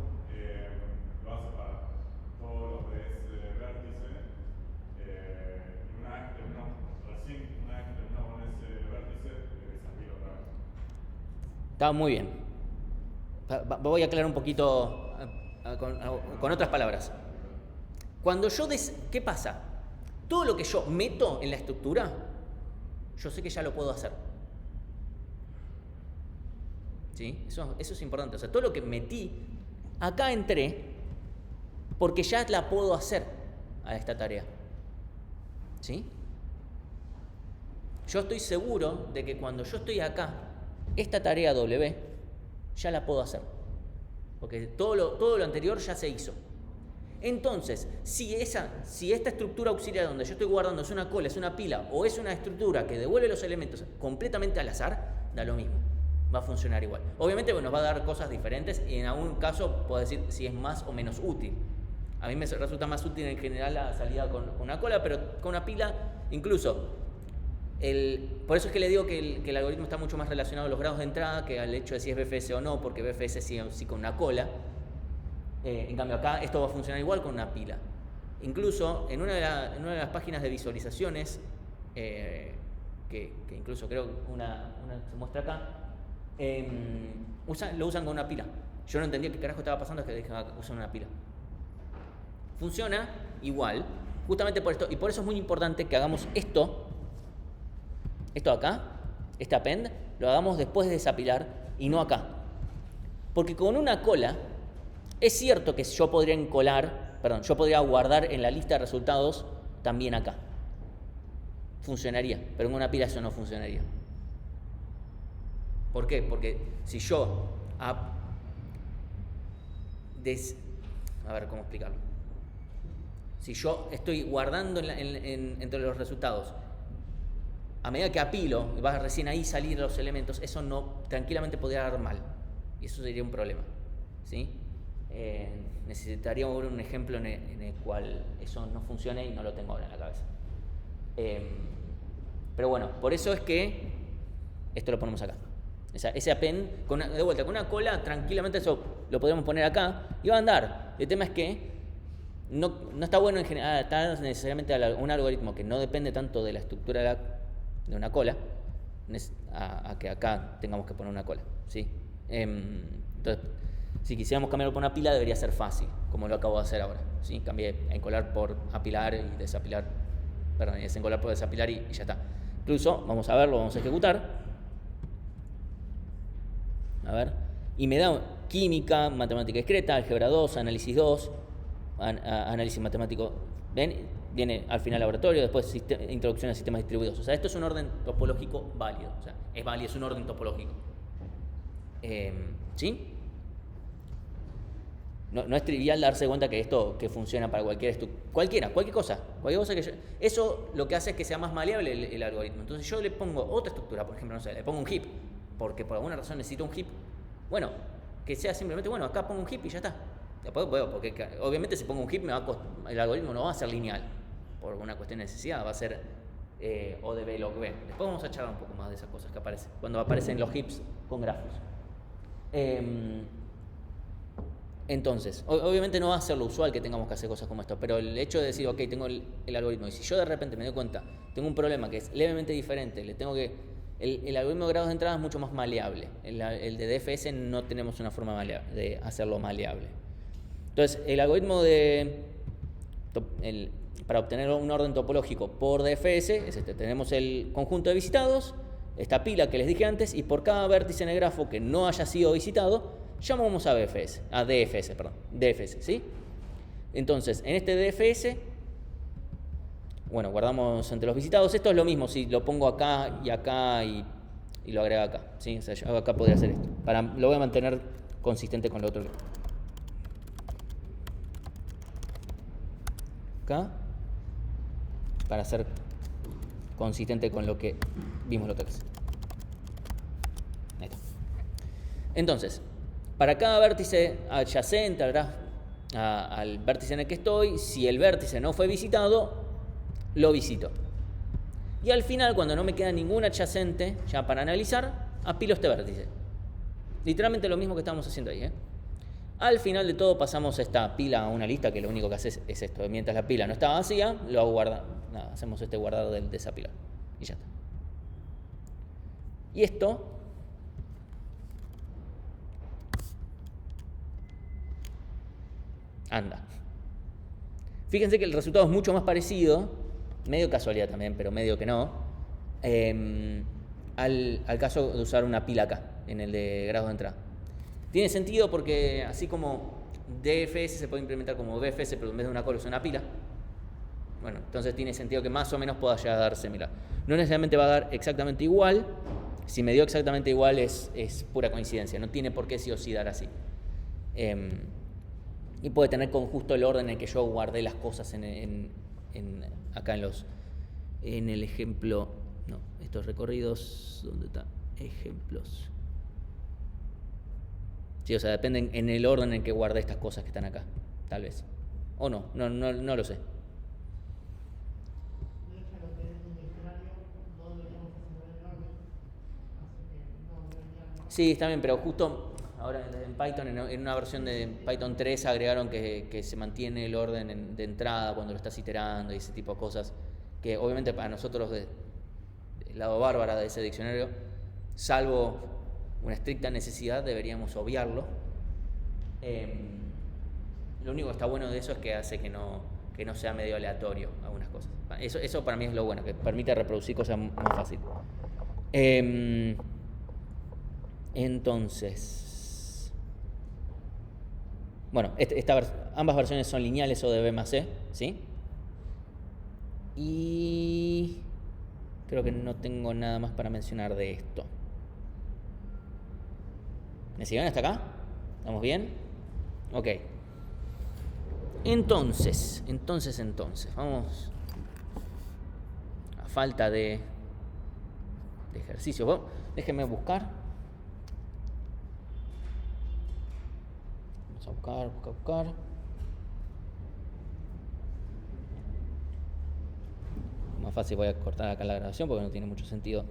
lo hace para todo lo que es vértice. Una vez que terminó con ese vértice, desapila otra vez. Está muy bien. Voy a aclarar un poquito con otras palabras. Cuando ¿qué pasa? Todo lo que yo meto en la estructura, yo sé que ya lo puedo hacer. ¿Sí? Eso es importante. O sea, todo lo que metí, acá entré porque ya la puedo hacer a esta tarea. ¿Sí? Yo estoy seguro de que cuando yo estoy acá, esta tarea W ya la puedo hacer. Porque todo lo anterior ya se hizo. Entonces, si esta estructura auxiliar donde yo estoy guardando es una cola, es una pila o es una estructura que devuelve los elementos completamente al azar, da lo mismo. Va a funcionar igual. Obviamente nos va a dar cosas diferentes y en algún caso puedo decir si es más o menos útil. A mí me resulta más útil en general la salida con una cola, pero con una pila incluso. Por eso es que le digo que el algoritmo está mucho más relacionado a los grados de entrada que al hecho de si es BFS o no, porque BFS sí con una cola. En cambio acá esto va a funcionar igual con una pila. Incluso en una de las páginas de visualizaciones, que incluso creo que una se muestra acá, lo usan con una pila. Yo no entendía qué carajo estaba pasando, es que dije, usan una pila. Funciona igual, justamente por esto, y por eso es muy importante que hagamos esto acá, este append, lo hagamos después de desapilar y no acá. Porque con una cola, es cierto que yo podría guardar en la lista de resultados también acá. Funcionaría, pero en una pila eso no funcionaría. ¿Por qué? Porque si yo... a ver, ¿cómo explicarlo? Si yo estoy guardando entre los resultados, a medida que apilo, y va recién ahí salir los elementos, eso no tranquilamente podría dar mal. Y eso sería un problema. ¿Sí? Necesitaríamos ver un ejemplo en el cual eso no funcione y no lo tengo ahora en la cabeza. Pero bueno, por eso es que esto lo ponemos acá. Ese append, de vuelta, con una cola, tranquilamente eso lo podemos poner acá y va a andar. El tema es que no está bueno en general, está necesariamente un algoritmo que no depende tanto de la estructura de una cola, a que acá tengamos que poner una cola, ¿sí? Entonces, si quisiéramos cambiarlo por una pila, debería ser fácil, como lo acabo de hacer ahora, ¿sí? Cambié encolar por apilar y desapilar, perdón, y desencolar por desapilar y ya está. Incluso, vamos a verlo, vamos a ejecutar. A ver, y me da química, matemática discreta, álgebra 2, análisis 2, análisis matemático, ¿ven? Viene al final laboratorio, después introducción a sistemas distribuidos. O sea, esto es un orden topológico válido, o sea, es válido, es un orden topológico. ¿Sí? No es trivial darse cuenta que esto que funciona para cualquier cosa que eso lo que hace es que sea más maleable el algoritmo. Entonces yo le pongo otra estructura, por ejemplo, no sé, le pongo un heap, porque por alguna razón necesito un heap. Bueno, que sea simplemente, bueno, acá pongo un heap y ya está. Después, porque obviamente si pongo un heap el algoritmo no va a ser lineal, por una cuestión de necesidad, va a ser O de B log B. Después vamos a charlar un poco más de esas cosas que aparecen, cuando aparecen los heaps con grafos. Entonces, obviamente no va a ser lo usual que tengamos que hacer cosas como esto, pero el hecho de decir, ok, tengo el algoritmo, y si yo de repente me doy cuenta, tengo un problema que es levemente diferente, el algoritmo de grados de entrada es mucho más maleable. El de DFS no tenemos una forma de hacerlo maleable. Entonces, el algoritmo para obtener un orden topológico por DFS es este. Tenemos el conjunto de visitados, esta pila que les dije antes, y por cada vértice en el grafo que no haya sido visitado, llamamos a DFS, ¿sí? Entonces, en este DFS, bueno, guardamos entre los visitados. Esto es lo mismo si lo pongo acá y lo agrego acá, ¿sí? O sea, yo acá podría hacer esto. Lo voy a mantener consistente con lo otro. Acá, para ser consistente con lo que vimos la otra vez. Ahí está. Entonces, para cada vértice adyacente al vértice en el que estoy, si el vértice no fue visitado, lo visito. Y al final, cuando no me queda ningún adyacente ya para analizar, apilo este vértice. Literalmente lo mismo que estábamos haciendo ahí, ¿eh? Al final de todo pasamos esta pila a una lista que lo único que hace es esto. Mientras la pila no está vacía, lo hago hacemos este guardado del desapilar. Y ya está. Y esto anda. Fíjense que el resultado es mucho más parecido, medio casualidad también, pero medio que no, al caso de usar una pila acá, en el de grados de entrada. Tiene sentido porque así como DFS se puede implementar como BFS, pero en vez de una cola es una pila. Bueno, entonces tiene sentido que más o menos pueda llegar a dar similar. No necesariamente va a dar exactamente igual. Si me dio exactamente igual es pura coincidencia. No tiene por qué sí o sí dar así. Y puede tener con justo el orden en el que yo guardé las cosas acá en el ejemplo. No, estos recorridos, ¿dónde está? Ejemplos. Sí, o sea, dependen en el orden en que guardé estas cosas que están acá, tal vez. O no lo sé. Sí, está bien, pero justo ahora en Python, en una versión de Python 3 agregaron que se mantiene el orden de entrada cuando lo estás iterando y ese tipo de cosas, que obviamente para nosotros del lado bárbara de ese diccionario, salvo una estricta necesidad, deberíamos obviarlo. Lo único que está bueno de eso es que hace que no sea medio aleatorio algunas cosas. Eso para mí es lo bueno, que permite reproducir cosas más fácil. Entonces, bueno, ambas versiones son lineales o de B más C, ¿sí? Y creo que no tengo nada más para mencionar de esto. ¿Me siguen hasta acá? ¿Estamos bien? Ok. Entonces. Vamos. A falta de ejercicio. Bueno, déjenme buscar. Vamos a buscar. Más fácil voy a cortar acá la grabación porque no tiene mucho sentido